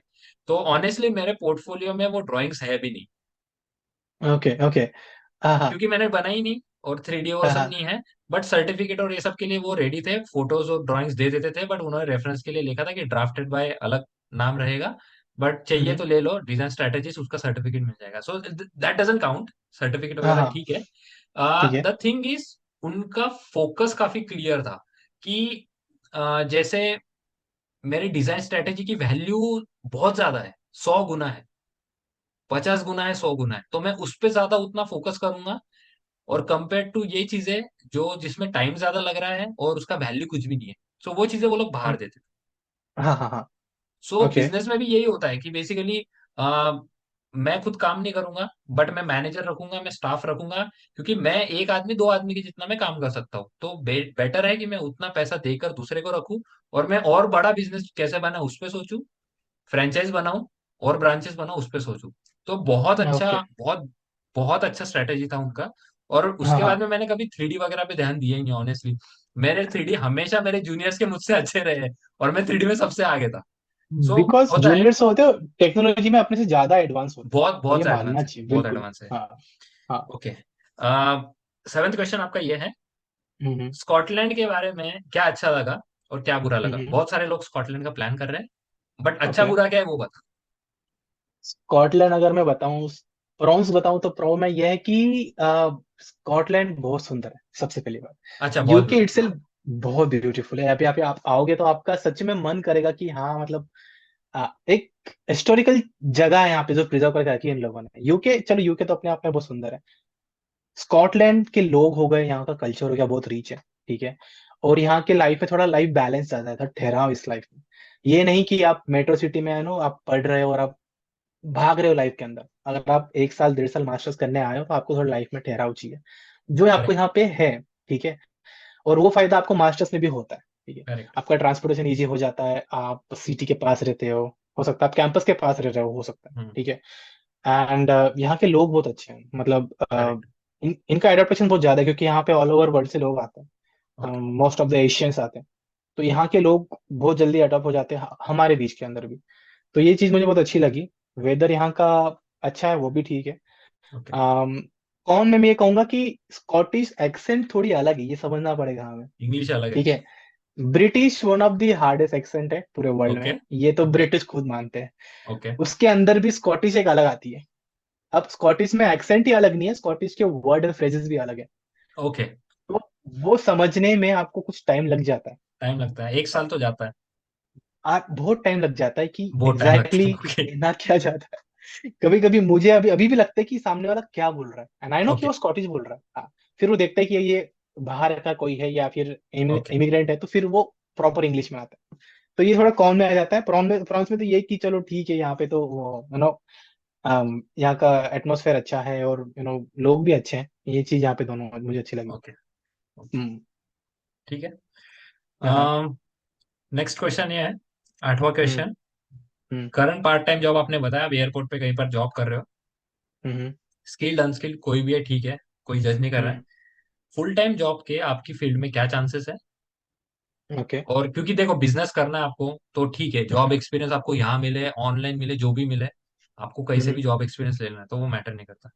तो ऑनेस्टली मेरे पोर्टफोलियो में वो ड्राइंग्स है भी नहीं, ओके ओके। हाँ हाँ क्योंकि मैंने बनाई नहीं, और 3D वो हाँ सब हाँ। नहीं है। बट सर्टिफिकेट और ये सब के लिए वो रेडी थे, फोटोज और ड्राइंग्स दे देते थे, बट उन्होंने रेफरेंस के लिए लिखा था कि ड्राफ्टेड बाय अलग नाम रहेगा, बट चाहिए हम्म। तो ले लो डिजाइन स्ट्रेटेजीज, उसका सर्टिफिकेट मिल जाएगा। So that doesn't count, certificate हाँ वगैरह हाँ। ठीक है। ठीक है। द थिंग इज, उनका फोकस काफी क्लियर था कि जैसे मेरी डिजाइन स्ट्रेटेजी की वैल्यू बहुत ज्यादा है, 100 गुना है, 50 गुना है, 100 गुना है, तो मैं उस पे ज्यादा उतना फोकस करूंगा। और कंपेयर टू ये चीजें जो जिसमें टाइम ज्यादा लग रहा है और उसका वैल्यू कुछ भी नहीं है, सो वो चीजें वो लोग बाहर देते थे। हाँ हाँ हाँ। So okay. बिजनेस में भी यही होता है कि बेसिकली मैं खुद काम नहीं करूंगा, बट मैं मैनेजर रखूंगा, मैं स्टाफ रखूंगा, क्योंकि मैं एक आदमी, दो आदमी की जितना मैं काम कर सकता हूँ, तो बेटर है कि मैं उतना पैसा देकर दूसरे को रखूं, और मैं और बड़ा बिजनेस कैसे बना उस पर सोचूं, फ्रेंचाइज बनाऊं और ब्रांचेस बनाऊं उस पर सोचूं। तो बहुत अच्छा, ओके। बहुत बहुत अच्छा स्ट्रेटेजी था उनका। और हाँ उसके बाद हाँ। में मैंने कभी 3D वगैरह पे ध्यान दिया ही नहीं ऑनेस्टली। मेरे 3D हमेशा मेरे जूनियर्स के मुझसे अच्छे रहे हैं, और मैं 3D में सबसे आगे था। सो बिकॉज होता है, जूनियर्स होते हो टेक्नोलॉजी में अपने से ज्यादा एडवांस होते बहुत हैं, बहुत ये ज्यादा मानना एडवांस है, चाहिए बहुत बिल्कुल। एडवांस है। हाँ हाँ। ओके। सेवेंथ क्वेश्चन आपका ये है, हम्म। स्कॉटलैंड के बारे में क्या अच्छा लगा और क्या बुरा लगा? हम्म। बहुत सारे लोग स्कॉटलैंड का प्लान कर रहे हैं, बट अच्छा ओके। बुरा क्या है वो बता। स्कॉटलैंड अगर मैं बताऊं, प्रॉन्स बताऊं, तो प्रो में यह है कि स्कॉटलैंड बहुत सुंदर है, सबसे पहली बात। अच्छा, बहुत यूके ब्यूटीफुल है। इटसेल्फ बहुत ब्यूटीफुल है। अभी आप आओगे तो आपका सच में मन करेगा कि हाँ मतलब एक हिस्टोरिकल जगह है यहाँ पे जो प्रिजर्व करके रखी है इन लोगों ने। यूके, चलो यूके तो अपने आप में बहुत सुंदर है। स्कॉटलैंड के लोग हो गए, यहाँ का कल्चर हो गया, बहुत रिच है, ठीक है। और यहाँ के लाइफ में थोड़ा लाइफ बैलेंस ज्यादा है, थोड़ा ठहराव इस लाइफ में। ये नहीं कि आप मेट्रो सिटी में आए हो, आप पढ़ रहे हो और आप भाग रहे हो लाइफ के अंदर। अगर आप 1 साल 1.5 साल मास्टर्स करने आए हो तो आपको थोड़ा लाइफ में ठहराव चाहिए, जो आपको करेक्ट। यहाँ पे है, ठीक है। और वो फायदा आपको मास्टर्स में भी होता है, ठीक है। करेक्ट। आपका ट्रांसपोर्टेशन इजी हो जाता है, आप सिटी के पास रहते हो सकता है आप कैंपस के पास रह रहे हो सकता है, हम्म। ठीक है। एंड यहाँ के लोग बहुत अच्छे हैं, मतलब करेक्ट। इनका एडेप्टेशन बहुत ज्यादा है, क्योंकि यहाँ पे ऑल ओवर वर्ल्ड से लोग आते हैं, okay. Most of the Asians आते हैं। तो यहाँ के लोग बहुत जल्दी अडॉप्ट हो जाते हैं हमारे बीच के अंदर भी। तो ये चीज मुझे बहुत अच्छी लगी। वेदर यहाँ का अच्छा है, वो भी ठीक है। ओके। um, कौन मैं ये कहूंगा कि स्कॉटिश एक्सेंट थोड़ी अलग है, ये समझना पड़ेगा हमें, इंग्लिश अलग है। ठीक है। British one of the hardest accent है पूरे वर्ल्ड ओके। में, ये तो ओके। ब्रिटिश खुद मानते हैं। ओके। उसके अंदर भी स्कॉटिश एक अलग आती है। अब स्कॉटिश में एक्सेंट ही अलग नहीं है, स्कॉटिश के वर्ड और फ्रेजेस भी अलग है। ओके। तो वो समझने में आपको कुछ टाइम लग जाता है। टाइम लगता है, एक साल तो जाता है। आप बहुत टाइम लग जाता है कि बहुत टाइम लगता एग्जैक्टली है। exactly okay. कहना क्या चाहता है। कभी कभी मुझे अभी अभी भी लगता है कि सामने वाला क्या बोल रहा है, एंड आई नो कि ओके। वो स्कॉटिश बोल रहा है, हाँ। फिर वो देखता है कि ये बाहर का कोई है या फिर ओके। इमिग्रेंट है, तो फिर वो प्रॉपर इंग्लिश में आता है। तो ये थोड़ा कॉमन में आ जाता है। प्रॉन्स में तो ये कि चलो ठीक है, यहाँ पे तो वो यहाँ का एटमोसफेयर अच्छा है, और लोग भी अच्छे हैं। ये चीज यहाँ पे दोनों मुझे अच्छी लगी। ओके। ओके। हम्म। ठीक है। हाँ। नेक्स्ट क्वेश्चन ये है, 8वां हम्म। क्वेश्चन। हम्म। करंट पार्ट टाइम जॉब आपने बताया, आप एयरपोर्ट पे कहीं पर जॉब कर रहे हो। हम्म। स्किल्ड अनस्किल्ड कोई भी है, ठीक है, कोई जज नहीं कर रहा है। हम्म। फुल टाइम जॉब के आपकी फील्ड में क्या चांसेस है? ओके। और क्योंकि देखो बिजनेस करना है आपको, तो ठीक है, जॉब हम्म। एक्सपीरियंस आपको यहाँ मिले, ऑनलाइन मिले, जो भी मिले, आपको कहीं से हम्म। भी जॉब एक्सपीरियंस लेना है तो वो मैटर नहीं करता।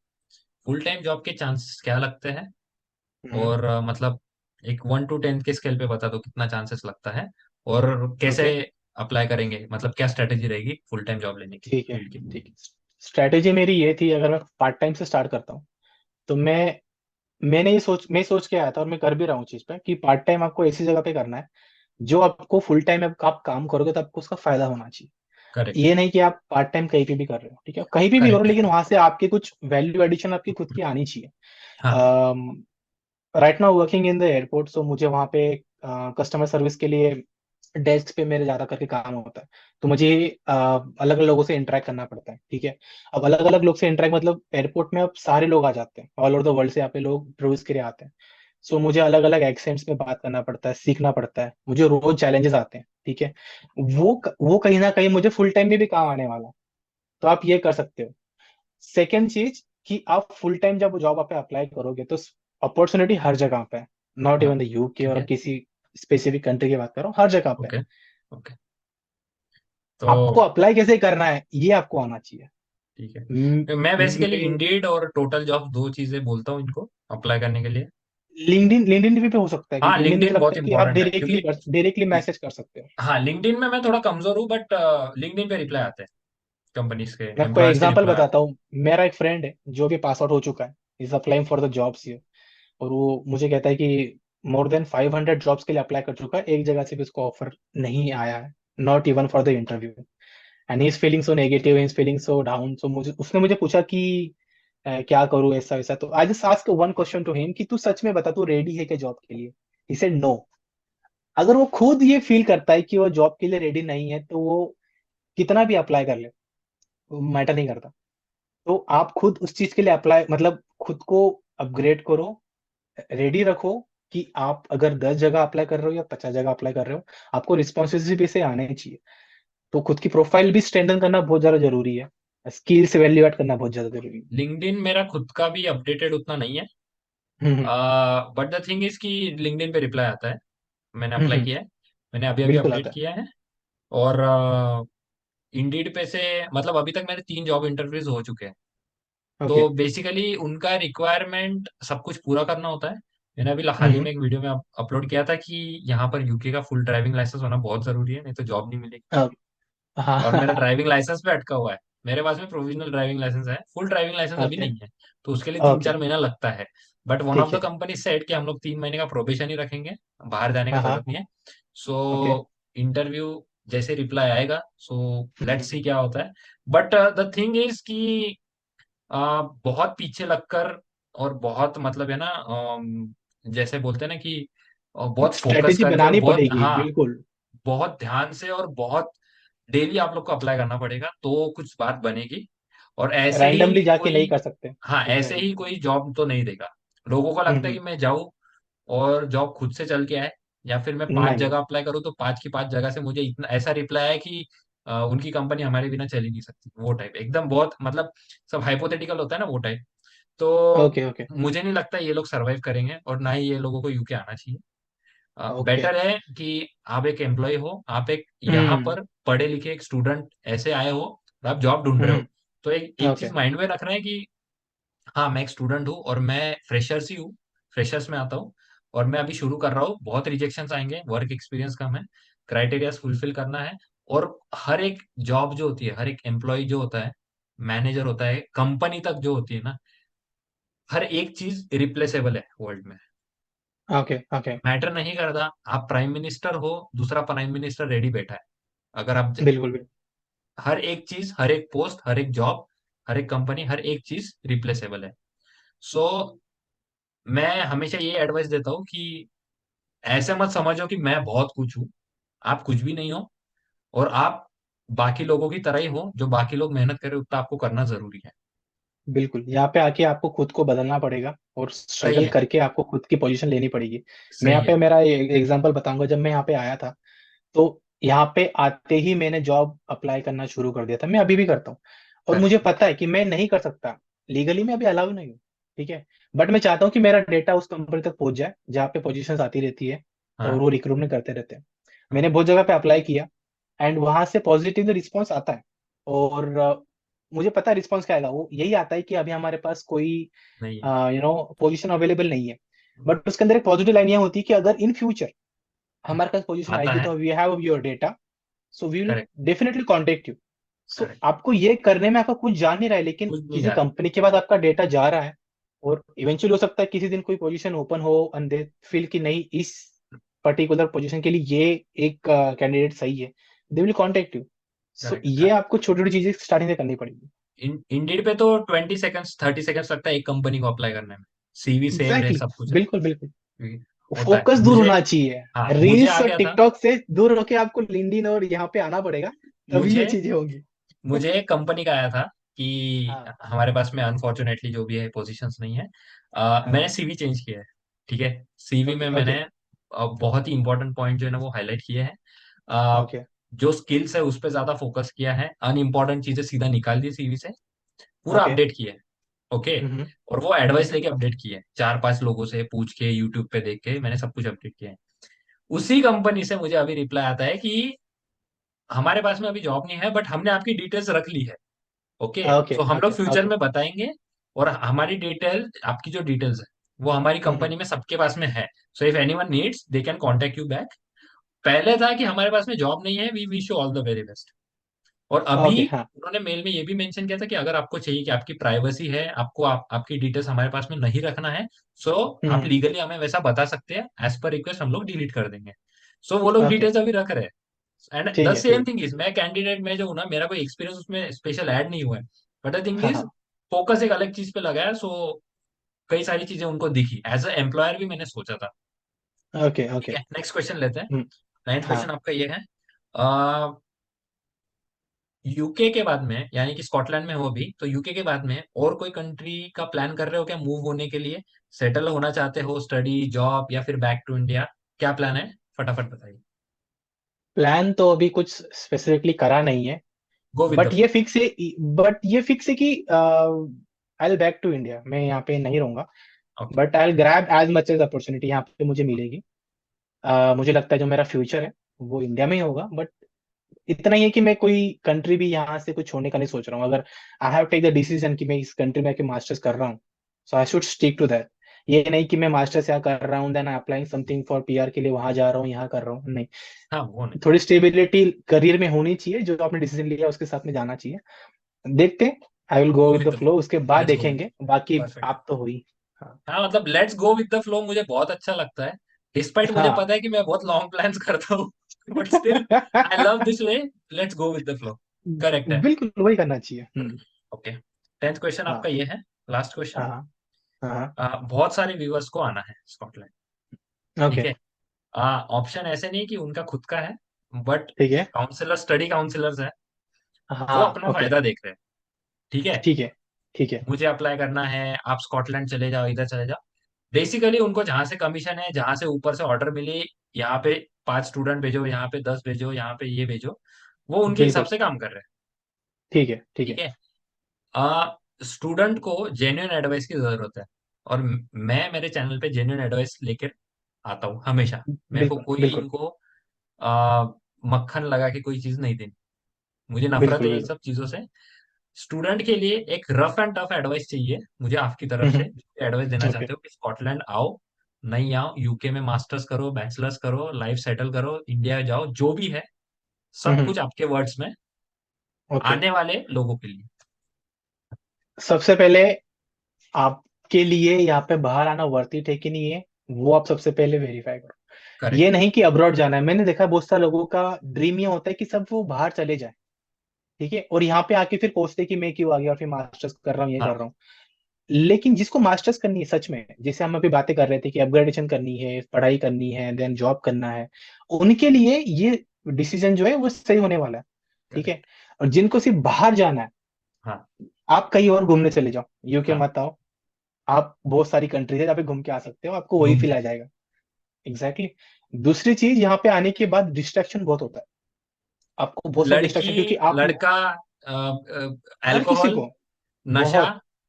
फुल टाइम जॉब के चांसेस क्या लगते हैं? हम्म। और मतलब एक 1 to 10 के स्केल पे बता दो कितना चांसेस लगता है, और कैसे ओके। अप्लाई करेंगे, मतलब क्या स्ट्रेटेजी रहेगी फुल टाइम जॉब लेने की ठीक है। फील्ड की? ठीक है। स्ट्रैटेजी मेरी ये थी, अगर मैं पार्ट टाइम से स्टार्ट करता हूँ तो मैं सोच के आया था, और मैं कर भी रहा हूँ चीज पे, कि पार्ट टाइम आपको ऐसी जगह पे करना है जो आपको फुल टाइम आप काम करोगे तो आपको उसका फायदा होना चाहिए। करेक्ट। ये नहीं कि आप पार्ट टाइम कहीं पे भी कर रहे हो, ठीक है, कहीं पे भी करो, करेक्ट है। लेकिन वहां से आपके कुछ वैल्यू एडिशन आपकी खुद की आनी चाहिए। हाँ। Right now working in the airport, so मुझे वहाँ पे कस्टमर सर्विस के लिए डेस्क पे मेरे ज्यादा करके काम होता है। तो मुझे अलग अलग लोगों से इंटरेक्ट करना पड़ता है, ठीक है। अब अलग अलग लोग से इंटरेक्ट, मतलब एयरपोर्ट में अब सारे लोग आ जाते हैं, ऑल ओवर द वर्ल्ड से यहाँ पे लोग टूरिस्ट के लिए आते हैं। सो मुझे अलग अलग एक्सेंट्स में बात करना पड़ता है, सीखना पड़ता है, मुझे रोज चैलेंजेस आते हैं, ठीक है। वो कहीं ना कहीं मुझे फुल टाइम में भी काम आने वाला है। तो आप ये कर सकते हो। सेकेंड चीज, कि आप फुल टाइम जब जॉब आप अप्लाई करोगे तो अपॉर्चुनिटी हर जगह पे है, नॉट हाँ। इवन द यूके ठीक और है। किसी स्पेसिफिक कंट्री की बात कर रहा हूँ, हर जगह पे है। ओके। ओके। आपको तो अप्लाई कैसे करना है ये आपको आना चाहिए। ठीक म- है, मैं बेसिकली मे- इंडीड और टोटल जॉब दो चीजें बोलता हूँ इनको अप्लाई करने के लिए। लिंक्डइन लिंक्डइन पे हो सकता है, हाँ, क्योंकि लिंक्डइन मुझे लिंक्डइन लगता बहुत है कि आप इंपॉर्टेंट है डायरेक्टली क्योंकि डायरेक्टली मैसेज कर सकते हो। हाँ, लिंक्डइन में मैं थोड़ा कमजोर हूँ, बट लिंक्डइन पे रिप्लाई आते हैं, कंपनीज के मैं आपको एम्प्लॉयज के एग्जांपल रिप्लाई बताता आते हूँ। मेरा एक फ्रेंड है जो भी पास आउट हो चुका है, is applying for the jobs here. और वो मुझे कहता है कि मोर देन 500 जॉब्स के लिए अप्लाई कर चुका है, एक जगह से भी उसको ऑफर नहीं आया है, not even for the interview. And he is feeling so negative, he is feeling so down. So मुझे उसने मुझे पूछा कि क्या करूँ ऐसा वैसा। तो I just ask one question to him कि तू सच में बता, तू रेडी है क्या जॉब के लिए। He said no. अगर वो खुद ये फील करता है कि वो जॉब के लिए रेडी नहीं है, तो वो कितना भी अप्लाई कर ले, मैटर नहीं करता। तो आप खुद उस चीज के लिए अप्लाई, मतलब खुद को अपग्रेड करो, रेडी रखो, कि आप अगर 10 जगह अप्लाई कर रहे हो या 50 जगह अप्लाई कर रहे हो, आपको रिस्पॉन्सिबिलिटी से आने चाहिए। तो खुद की प्रोफाइल भी स्ट्रेंथन करना बहुत ज्यादा जरूरी है, स्किल से वैल्यू ऐड करना बहुत ज्यादा जरूरी है। लिंक्डइन मेरा खुद का भी अपडेटेड उतना नहीं है, हम्म। बट द थिंग इज कि लिंक्डइन पे रिप्लाई आता है। मैंने हम्म। अप्लाई किया है, मैंने अभी अभी बिल्कुल अपडेट आता है। किया है। और इंडीड पे से, मतलब अभी तक मेरे 3 जॉब इंटरव्यूज हो चुके हैं। ओके। तो बेसिकली उनका रिक्वायरमेंट सब कुछ पूरा करना होता है। मैंने अभी हाल ही हम्म। में एक वीडियो में अपलोड किया था कि यहाँ पर यूके का फुल ड्राइविंग लाइसेंस होना बहुत जरूरी है, नहीं तो जॉब नहीं मिलेगी। हाँ। और मेरा हाँ। ड्राइविंग लाइसेंस पे अटका हुआ है। मेरे पास में प्रोविजनल ड्राइविंग लाइसेंस है, फुल ड्राइविंग लाइसेंस अभी ओके। नहीं है। तो उसके लिए तीन ओके। चार महीना लगता है। बट वन ऑफ ठीक द है। कंपनी सेड कि हम लोग 3 महीने का प्रोबेशन ही रखेंगे, बाहर जाने का हाँ हाँ। जरूरत नहीं है। ओके। सो इंटरव्यू जैसे रिप्लाई आएगा, सो लेट्स सी क्या होता है। बट द थिंग इज कि बहुत पीछे लगकर और बहुत मतलब है ना, जैसे बोलते हैं ना कि बहुत एक फोकस स्ट्रेटेजी करके और बनानी बहुत, पड़ेगी, हाँ, बिल्कुल। बहुत ध्यान से और बहुत डेली आप लोग को अप्लाई करना पड़ेगा तो कुछ बात बनेगी। और ऐसे रैंडमली ही जाके नहीं कोई, कर सकते। हाँ, ऐसे एग्जैक्टली। ही कोई जॉब तो नहीं देगा। लोगों को लगता है कि हम्म। मैं जाऊं और जॉब खुद से चल के आए, या फिर मैं पांच नहीं। जगह अप्लाई करूं तो पांच की पांच जगह से मुझे इतना ऐसा रिप्लाई है कि उनकी कंपनी हमारे बिना चल ही नहीं सकती, वो टाइप एकदम बहुत मतलब सब हाइपोथेटिकल होता है ना, वो टाइप। तो ओके ओके मुझे नहीं लगता ये लोग सरवाइव करेंगे, और ना ही ये लोगों को यूके आना चाहिए। ओके। बेटर है कि आप एक एम्प्लॉय हो, आप एक यहाँ हम्म पर पढ़े लिखे एक स्टूडेंट ऐसे आए हो और आप जॉब ढूंढ रहे हो, तो एक एक ओके। चीज माइंड में रखना है कि हाँ, मैं एक स्टूडेंट हूँ और मैं फ्रेशर्स ही हूँ, फ्रेशर्स में आता हूँ, और मैं अभी शुरू कर रहा हूँ, बहुत रिजेक्शंस आएंगे, वर्क एक्सपीरियंस कम है, क्राइटेरियाज फुलफिल करना है। और हर एक जॉब जो होती है, हर एक एम्प्लॉय जो होता है, मैनेजर होता है, कंपनी तक जो होती है ना, हर एक चीज रिप्लेसेबल है वर्ल्ड में। Okay okay. मैटर नहीं करता आप प्राइम मिनिस्टर हो, दूसरा प्राइम मिनिस्टर रेडी बैठा है, अगर आप बिल्कुल बिल्कुल। हर एक चीज, हर एक पोस्ट, हर एक जॉब, हर एक कंपनी, हर एक चीज रिप्लेसेबल है। सो मैं हमेशा ये एडवाइस देता हूँ कि ऐसे मत समझो कि मैं बहुत कुछ हूँ, आप कुछ भी नहीं हो, और आप बाकी लोगों की तरह ही हो, जो बाकी लोग मेहनत करें उतना आपको करना जरूरी है। बिल्कुल, यहाँ पे आके आपको खुद को बदलना पड़ेगा और सही स्ट्रगल है, करके आपको खुद की पोजीशन लेनी पड़ेगी। मैं यहाँ सही पे है। मेरा एग्जांपल बताऊंगा। जब मैं यहाँ पे आया था, तो यहाँ पे आते ही मैंने जॉब अप्लाई करना शुरू कर दिया था। मैं अभी भी करता हूँ, और मुझे करेक्ट। पता है कि मैं नहीं कर सकता। लीगली मैं अभी अलाउ नहीं हूँ, ठीक है। बट मैं चाहता हूँ कि मेरा डेटा उस कंपनी तक पहुंच जाए जहाँ पे पोजीशंस आती रहती है, और हाँ, वो रिक्रूटमेंट करते रहते हैं। हाँ। मैंने बहुत जगह पे अप्लाई किया, एंड वहां से पॉजिटिव रिस्पॉन्स आता है। और मुझे पता है रिस्पॉन्स क्या आएगा, वो यही आता है कि अभी हमारे पास कोई नहीं है। पोजीशन अवेलेबल नहीं है। बट उसके अंदर एक पॉजिटिव लाइन ये होती है कि अगर इन फ्यूचर हमारे पास पोजीशन आता आएगी है। तो we have your data, so we will correct, definitely contact you. So correct. आपको ये करने में आपका कुछ जान नहीं रहा है, लेकिन कुछ नहीं किसी जा रहा। कंपनी के बाद आपका डेटा जा रहा है। और इवेंचुअली हो सकता है किसी दिन कोई पोजीशन ओपन हो एंड दे फील कि नहीं, इस पर्टिकुलर पोजीशन के लिए ये एक कैंडिडेट सही है, दे विल कॉन्टेक्ट यू। सो ये करेक्ट। आपको छोटी छोटी चीजें स्टार्टिंग से करनी पड़ेगी। इंडीड पे तो 20 सेकंड्स 30 सेकंड्स लगता है एक कंपनी को अप्लाई करने में, सीवी सेम रहे, एग्जैक्टली सब कुछ exactly, बिल्कुल बिल्कुल। है, होता है फोकस दूर मुझे। होना चाहिए। हाँ, मुझे रील्स आ और गया था। टिकटॉक से दूर होके आपको लिंक्डइन और यहाँ पे आना पड़ेगा, तभी मुझे ये चीजें होंगी। मुझे एक कंपनी का आया था कि हाँ हमारे पास में अनफॉर्चुनेटली जो भी है पोजीशंस नहीं है। मैंने हाँ। सीवी चेंज किया है, ठीक है। सीवी ओके में ओके मैंने बहुत ही इंपॉर्टेंट पॉइंट जो है ना वो हाईलाइट किए हैं। अ, ओके। जो स्किल्स है उस पर ज्यादा फोकस किया है, अनइम्पॉर्टेंट चीजें सीधा निकाल दी सीवी से, पूरा ओके। अपडेट किया है। ओके। हम्म। और वो एडवाइस लेके अपडेट किया है, चार पांच लोगों से पूछ के, यूट्यूब पे देख के मैंने सब कुछ अपडेट किया है। उसी कंपनी से मुझे अभी रिप्लाई आता है कि हमारे पास में अभी जॉब नहीं है, बट हमने आपकी डिटेल्स रख ली है। ओके। ओके सो हम लोग ओके फ्यूचर ओके। में बताएंगे, और हमारी डिटेल, आपकी जो डिटेल्स है वो हमारी हम्म। कंपनी में सबके पास में है। So if anyone needs they can contact you back. पहले था कि हमारे पास में जॉब नहीं है, we wish you all the very best. और अभी ओके। हाँ। उन्होंने मेल में ये भी मेंशन किया था कि अगर आपको चाहिए कि आपकी प्राइवेसी है, आपको आपकी डिटेल्स हमारे पास में नहीं रखना है, सो आप हम्म। लीगली हमें वैसा बता सकते हैं, एज पर रिक्वेस्ट हम लोग डिलीट कर देंगे। सो वो लोग ओके। डिटेल्स अभी रख रहे हैं। एंड द ठीक है सेम ठीक थिंग इज, मैं कैंडिडेट में जो हूँ ना, मेरा कोई एक्सपीरियंस उसमें स्पेशल ऐड नहीं हुआ है, बट द थिंग है। हाँ इज हाँ। फोकस एक अलग चीज पे लगा है। सो कई सारी चीजें उनको दिखी, एज अ एम्प्लॉयर भी मैंने सोचा था। ओके ठीक ओके। है, नेक्स्ट क्वेश्चन लेते हैं। हम्म। नाइन्थ हाँ। क्वेश्चन आपका ये है, यूके के बाद में, यानी कि स्कॉटलैंड में हो अभी, तो यूके के बाद में और कोई कंट्री का प्लान कर रहे हो क्या मूव होने के लिए? सेटल होना चाहते हो, स्टडी, जॉब, या फिर बैक टू इंडिया? क्या प्लान है, फटाफट बताइए। प्लान तो अभी कुछ स्पेसिफिकली करा नहीं है। गो विद द बट ये फ्लो। फिक्स है, कि I will back to India, मैं यहाँ पे नहीं रहूंगा। Okay. But I will grab as much as opportunity यहाँ पे मुझे मिलेगी। मुझे लगता है जो मेरा फ्यूचर है वो इंडिया में ही होगा। बट इतना ही है कि मैं कोई कंट्री भी यहाँ से कुछ छोड़ने का नहीं सोच रहा हूँ। अगर I have take the decision कि मैं इस कंट्री में आके मास्टर्स कर रहा हूँ, so I should stick to that. ये नहीं कि मैं मास्टर्स यहाँ कर रहा हूँ then I applying something for PR के लिए वहां जा रहा हूँ, यहाँ कर रहा हूँ, नहीं। हाँ, वो नहीं। थोड़ी स्टेबिलिटी करियर में होनी चाहिए, जो आपने डिसीजन लिया उसके साथ में जाना चाहिए। देखते हैं। I will go go with with the the flow, flow. उसके बाद लेट्स गो विद। देखेंगे बाकी। परफेक्ट। आप तो हुई। हाँ हाँ, मतलब let's go with the flow मुझे बहुत अच्छा लगता है, डिस्पाइट मुझे हाँ। पता है कि मैं बहुत लॉन्ग प्लान्स करता हूँ। But still I love this way, let's go with the flow. Correct है। बिल्कुल वही करना चाहिए। ओके, 10th क्वेश्चन आपका हाँ ये है, लास्ट क्वेश्चन। हाँ हाँ। बहुत सारे व्यूअर्स को आना है स्कॉटलैंड, ठीक ओके। है। ऑप्शन ऐसे नहीं कि उनका खुद का है, बट ठीक है। काउंसलर, स्टडी काउंसलर्स है, वो हाँ अपना ओके। फायदा देख रहे हैं, ठीक है। ठीक है। ठीक है। मुझे अप्लाई करना है, आप स्कॉटलैंड चले जाओ, इधर चले जाओ। बेसिकली उनको जहां से कमीशन है, जहां से ऊपर से ऑर्डर मिली, यहाँ पे 5 स्टूडेंट भेजो, यहाँ पे 10 भेजो, यहाँ पे ये भेजो, वो उनके हिसाब बिल्कुल। से काम कर रहे हैं, ठीक है। ठीक ठीक है। है। स्टूडेंट को जेन्युइन एडवाइस की जरूरत है, और मैं मेरे चैनल पे जेन्युइन एडवाइस लेकर आता हूँ हमेशा। मेरे को बिल्कुल कोई बिल्कुल। इनको आ, मक्खन लगा के कोई चीज नहीं देनी, मुझे नफरत बिल्कुल है ये बिल्कुल। सब चीजों से। स्टूडेंट के लिए एक रफ एंड टफ एडवाइस चाहिए मुझे आपकी तरफ से, एडवाइस देना ओके। चाहते हो कि स्कॉटलैंड आओ, नहीं आओ, यूके में मास्टर्स करो, बैचलर्स करो, लाइफ सेटल करो, इंडिया जाओ, जो भी है सब कुछ आपके वर्ड्स में, ओके। आने वाले लोगों के लिए। सबसे पहले आपके लिए यहाँ पे बाहर आना वर्थ इट है कि नहीं है, वो आप सबसे पहले वेरीफाई करो। ये करेक्ट। नहीं कि अब्रॉड जाना है। मैंने देखा है बहुत सारे लोगों का ड्रीम ये होता है कि सब वो बाहर चले जाए, ठीक है, और यहाँ पे आके फिर सोचते हैं कि मैं क्यों आ गया और फिर मास्टर्स कर रहा हूँ, ये कर हाँ। रहा हूँ। लेकिन जिसको मास्टर्स करनी है सच में, जैसे हम अभी बातें कर रहे थे कि अपग्रेडेशन करनी है, पढ़ाई करनी है, देन जॉब करना है, उनके लिए ये डिसीजन जो है वो सही होने वाला है, ठीक करेक्ट। है। और जिनको सिर्फ बाहर जाना है, हाँ। आप कहीं और घूमने चले जाओ, यूके हाँ। मत आओ। आप बहुत सारी कंट्रीज है जहाँ पे घूम के आ सकते हो, आपको वही घूम फील के। आ जाएगा। Exactly exactly। दूसरी चीज, यहाँ पे आने के बाद डिस्ट्रैक्शन बहुत होता है, आपको बहुत सारा लड़की, डिस्ट्रैक्शन, क्योंकि आप लड़का, हर किसी अल्कोहल, को नशा,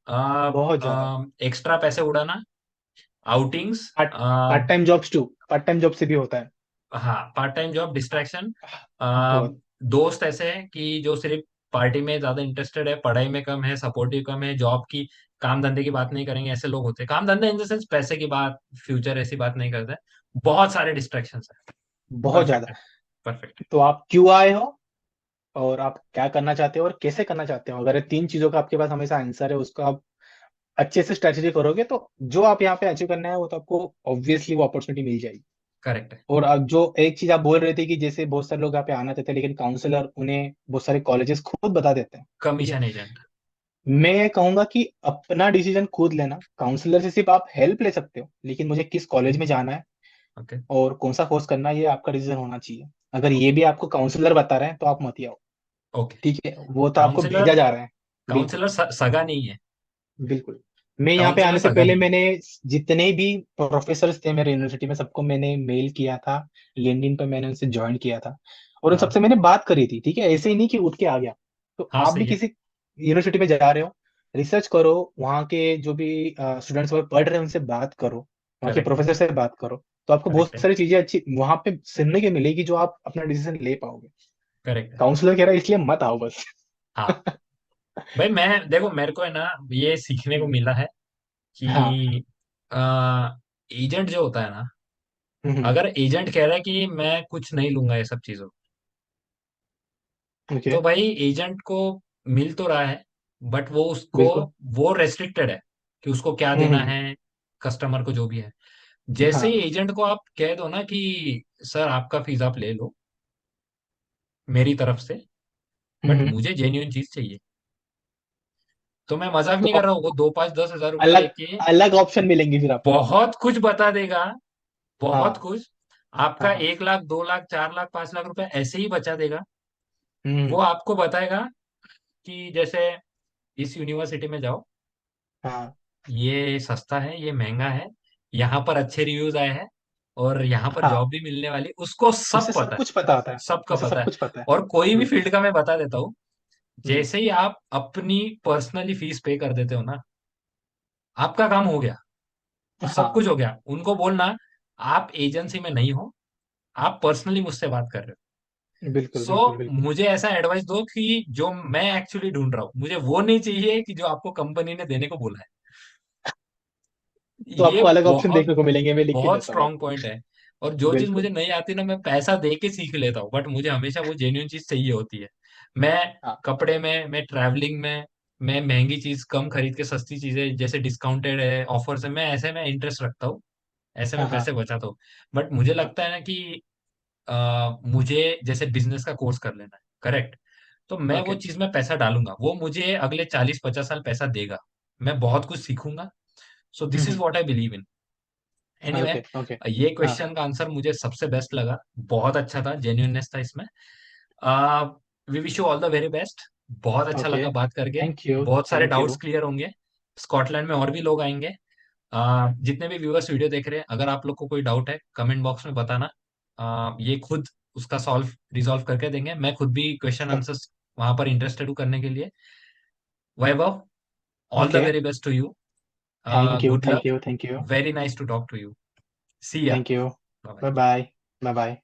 बहुत बहुत ज्यादा एक्स्ट्रा पैसे उड़ाना, outings, part part time jobs too, part time job से भी होता है। हाँ पार्ट टाइम जॉब, डिस्ट्रैक्शन, बहुत। दोस्त ऐसे हैं कि जो सिर्फ पार्टी में ज्यादा इंटरेस्टेड है, पढ़ाई में कम है, सपोर्टिव कम है, जॉब की, काम धंधे की बात नहीं करेंगे, ऐसे लोग होते हैं। काम धंधे इन द सेंस पैसे की बात, फ्यूचर, ऐसी बात नहीं करते। बहुत सारे डिस्ट्रैक्शंस है। बहुत परफेक्ट ज्यादा। है। परफेक्ट है। तो आप क्यों आए हो, और आप क्या करना चाहते हो और कैसे करना चाहते हो, अगर ये तीन चीजों का आपके पास हमेशा आंसर है, उसको आप अच्छे से स्ट्रेटेजी करोगे, तो जो आप यहाँ पे अचीव करना है वो तो आपको ऑब्वियसली वो अपॉर्चुनिटी मिल जाएगी। करेक्ट है। और अब जो एक चीज आप बोल रहे थे कि जैसे बहुत सारे लोग यहाँ पे आना चाहते हैं लेकिन काउंसलर उन्हें बहुत सारे कॉलेजेस खुद बता देते हैं, ठीक है। Commission agent. मैं ये कहूंगा कि अपना डिसीजन खुद लेना, काउंसलर से सिर्फ आप हेल्प ले सकते हो, लेकिन मुझे किस कॉलेज में जाना है ओके। और कौन सा कोर्स करना है ये आपका डिसीजन होना चाहिए। अगर ये ओके। भी आपको काउंसलर बता रहे हैं तो आप मत ही आओ, ओके। ठीक है, वो तो आपको काउंसलर, भेजा जा रहा है। बिल्कुल काउंसलर सगा नहीं है। बिल्कुल। मैं यहाँ पे काउंसलर आने से सगा पहले नहीं है। मैंने जितने भी प्रोफेसर्स थे मेरे यूनिवर्सिटी में सबको मैंने मेल किया था, लिंक्डइन पे मैंने उनसे ज्वाइन किया था, और उन हाँ। सबसे मैंने बात करी थी, ठीक है, ऐसे ही नहीं कि उठ के आ गया। तो हाँ आप भी सही है। किसी यूनिवर्सिटी में जा रहे हो, रिसर्च करो, वहाँ के जो भी स्टूडेंट्स वगैरह पढ़ रहे हैं उनसे बात करो, वहाँ के करेक्ट है। प्रोफेसर से बात करो, तो आपको करेक्ट बहुत है। सारी चीजें अच्छी वहाँ पे सुनने की मिलेगी जो आप अपना डिसीजन ले पाओगे। करेक्ट है। काउंसलर कह रहा है इसलिए मत आओ बस। हाँ भाई, मैं देखो, मेरे को है ना ये सीखने को मिला है हाँ। कि एजेंट जो होता है ना, हम्म। अगर एजेंट कह रहा है कि मैं कुछ नहीं लूंगा ये सब चीजों, ओके। तो भाई एजेंट को मिल तो रहा है, बट वो उसको, बिल्कुल। वो रेस्ट्रिक्टेड है कि उसको क्या देना हम्म। है, कस्टमर को जो भी है। जैसे ही हाँ। एजेंट को आप कह दो ना कि सर आपका फीस आप ले लो मेरी तरफ से, बट हम्म। मुझे जेन्युइन चीज चाहिए, तो मैं मजाक तो नहीं कर रहा आप हूँ, वो 2 5 10 हज़ार रुपए अलग लेके अलग ऑप्शन मिलेंगे फिर आपको। बहुत कुछ बता देगा, बहुत हाँ कुछ। हाँ आपका हाँ। 1 लाख, 2 लाख, 4 लाख, 5 लाख रुपए ऐसे ही बचा देगा। वो हम्म। आपको बताएगा कि जैसे इस यूनिवर्सिटी में जाओ, हाँ ये सस्ता है, ये महंगा है, यहाँ पर अच्छे रिव्यूज आए हैं, और यहाँ पर हाँ। जॉब भी मिलने वाली, उसको सब उसे सब पता है। कुछ पता होता है। सबका उसे पता सब है। कुछ पता है। और कोई भी हम्म। फील्ड का मैं बता देता हूँ, हम्म। जैसे ही आप अपनी पर्सनली फीस पे कर देते हो ना, आपका काम हो गया, सब हाँ। कुछ हो गया। उनको बोलना आप एजेंसी में नहीं हो, आप पर्सनली मुझसे बात कर रहे हो। बिल्कुल सो बिल्कुल बिल्कुल। मुझे ऐसा एडवाइस दो कि जो मैं एक्चुअली ढूंढ रहा हूँ, मुझे वो नहीं चाहिए कि जो आपको कंपनी ने देने को बोला है। तो ये आपको अलग ऑप्शन बहुत देखने को मिलेंगे, मैं लिख के बहुत देता हूँ स्ट्रांग आपको। पॉइंट है। और जो चीज बिल्कुल। मुझे नहीं आती ना, मैं पैसा दे के सीख लेता हूँ, बट मुझे हमेशा वो जेन्युइन चीज चाहिए होती है। मैं हाँ कपड़े में, मैं ट्रैवलिंग में, मैं महंगी चीज कम खरीद के सस्ती चीजें जैसे डिस्काउंटेड है, ऑफर से, मैं ऐसे में इंटरेस्ट रखता हूँ, ऐसे हाँ में हाँ पैसे बचाता हूँ। बट मुझे हाँ। लगता है ना कि मुझे जैसे बिजनेस का कोर्स कर लेना है, करेक्ट, तो मैं वो ओके। चीज में पैसा डालूंगा, वो मुझे अगले 40-50 साल पैसा देगा, मैं बहुत कुछ सीखूंगा। So this is hmm. What I believe in. Anyway, okay okay. ये हाँ। क्वेश्चन का आंसर मुझे सबसे बेस्ट लगा, बहुत अच्छा था, जेन्युइननेस था इसमें। We wish you all the very best. बहुत अच्छा ओके। लगा बात करके। Thank you. बहुत सारे थैंक डाउट्स यू। क्लियर होंगे। स्कॉटलैंड में और भी लोग आएंगे। जितने भी व्यूअर्स वीडियो देख रहे हैं, अगर आप लोग को कोई डाउट है कमेंट बॉक्स में बताना। ये खुद उसका सॉल्व रिजॉल्व करके देंगे। मैं खुद भी क्वेश्चन आंसर्स वहां पर इंटरेस्टेड हूँ करने के लिए। Vaibhav, all the okay. Very best to you. Thank you. Good thank luck. You. Thank you. Very nice to talk to you. See ya. Thank you. Bye. Bye bye. Bye bye.